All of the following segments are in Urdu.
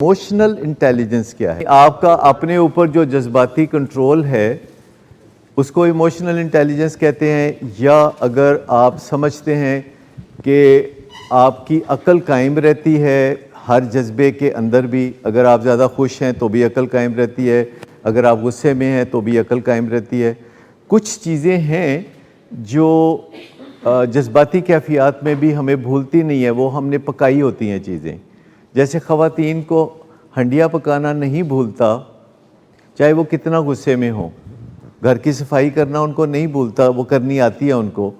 ایموشنل انٹیلیجنس کیا ہے؟ آپ کا اپنے اوپر جو جذباتی کنٹرول ہے اس کو ایموشنل انٹیلیجنس کہتے ہیں، یا اگر آپ سمجھتے ہیں کہ آپ کی عقل قائم رہتی ہے ہر جذبے کے اندر بھی، اگر آپ زیادہ خوش ہیں تو بھی عقل قائم رہتی ہے، اگر آپ غصے میں ہیں تو بھی عقل قائم رہتی ہے۔ کچھ چیزیں ہیں جو جذباتی کیفیات میں بھی ہمیں بھولتی نہیں ہے، وہ ہم نے پکائی ہوتی ہیں چیزیں۔ جیسے خواتین کو ہنڈیا پکانا نہیں بھولتا، چاہے وہ کتنا غصے میں ہوں۔ گھر کی صفائی کرنا ان کو نہیں بھولتا، وہ کرنی آتی ہے ان کو۔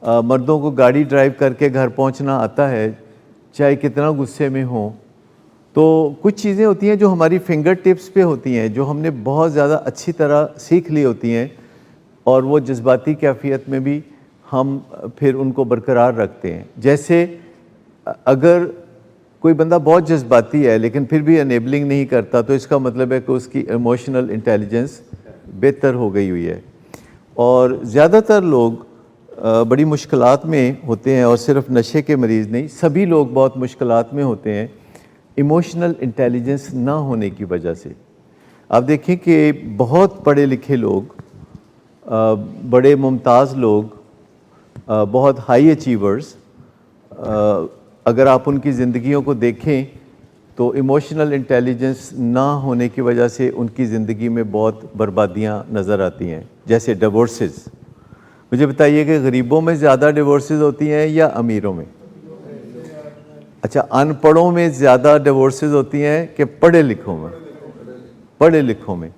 مردوں کو گاڑی ڈرائیو کر کے گھر پہنچنا آتا ہے، چاہے کتنا غصے میں ہوں۔ تو کچھ چیزیں ہوتی ہیں جو ہماری فنگر ٹپس پہ ہوتی ہیں، جو ہم نے بہت زیادہ اچھی طرح سیکھ لی ہوتی ہیں، اور وہ جذباتی کیفیت میں بھی ہم پھر ان کو برقرار رکھتے ہیں۔ جیسے اگر کوئی بندہ بہت جذباتی ہے لیکن پھر بھی انیبلنگ نہیں کرتا، تو اس کا مطلب ہے کہ اس کی ایموشنل انٹیلیجنس بہتر ہو گئی ہوئی ہے۔ اور زیادہ تر لوگ بڑی مشکلات میں ہوتے ہیں، اور صرف نشے کے مریض نہیں، سبھی لوگ بہت مشکلات میں ہوتے ہیں ایموشنل انٹیلیجنس نہ ہونے کی وجہ سے۔ آپ دیکھیں کہ بہت پڑھے لکھے لوگ، بڑے ممتاز لوگ، بہت ہائی اچیورز، اگر آپ ان کی زندگیوں کو دیکھیں تو ایموشنل انٹیلیجنس نہ ہونے کی وجہ سے ان کی زندگی میں بہت بربادیاں نظر آتی ہیں۔ جیسے ڈیورسز، مجھے بتائیے کہ غریبوں میں زیادہ ڈیورسز ہوتی ہیں یا امیروں میں؟ اچھا، ان پڑھوں میں زیادہ ڈیورسز ہوتی ہیں کہ پڑھے لکھوں میں؟ پڑھے لکھوں میں۔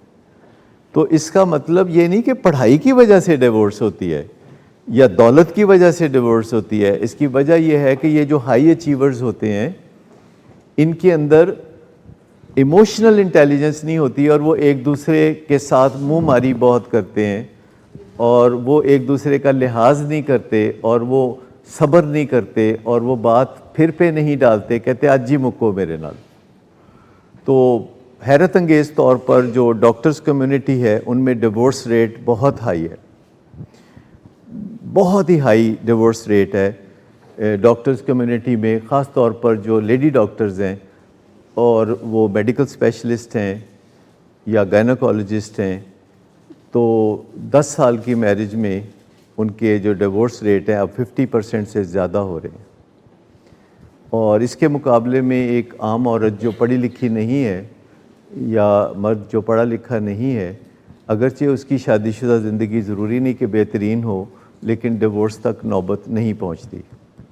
تو اس کا مطلب یہ نہیں کہ پڑھائی کی وجہ سے ڈیورس ہوتی ہے یا دولت کی وجہ سے ڈیورس ہوتی ہے۔ اس کی وجہ یہ ہے کہ یہ جو ہائی اچیورز ہوتے ہیں ان کے اندر ایموشنل انٹیلیجنس نہیں ہوتی، اور وہ ایک دوسرے کے ساتھ منہ ماری بہت کرتے ہیں، اور وہ ایک دوسرے کا لحاظ نہیں کرتے، اور وہ صبر نہیں کرتے، اور وہ بات پھر پہ نہیں ڈالتے، کہتے آج ہی مکو میرے نال۔ تو حیرت انگیز طور پر جو ڈاکٹرز کمیونٹی ہے ان میں ڈیورس ریٹ بہت ہائی ہے، بہت ہی ہائی ڈیورس ریٹ ہے ڈاکٹرز کمیونٹی میں، خاص طور پر جو لیڈی ڈاکٹرز ہیں، اور وہ میڈیکل اسپیشلسٹ ہیں یا گائنیکالوجسٹ ہیں۔ تو 10 سال کی میرج میں ان کے جو ڈیورس ریٹ ہیں اب 50% سے زیادہ ہو رہے ہیں۔ اور اس کے مقابلے میں ایک عام عورت جو پڑھی لکھی نہیں ہے، یا مرد جو پڑھا لکھا نہیں ہے، اگرچہ اس کی شادی شدہ زندگی ضروری نہیں کہ بہترین ہو، لیکن ڈیورس تک نوبت نہیں پہنچتی۔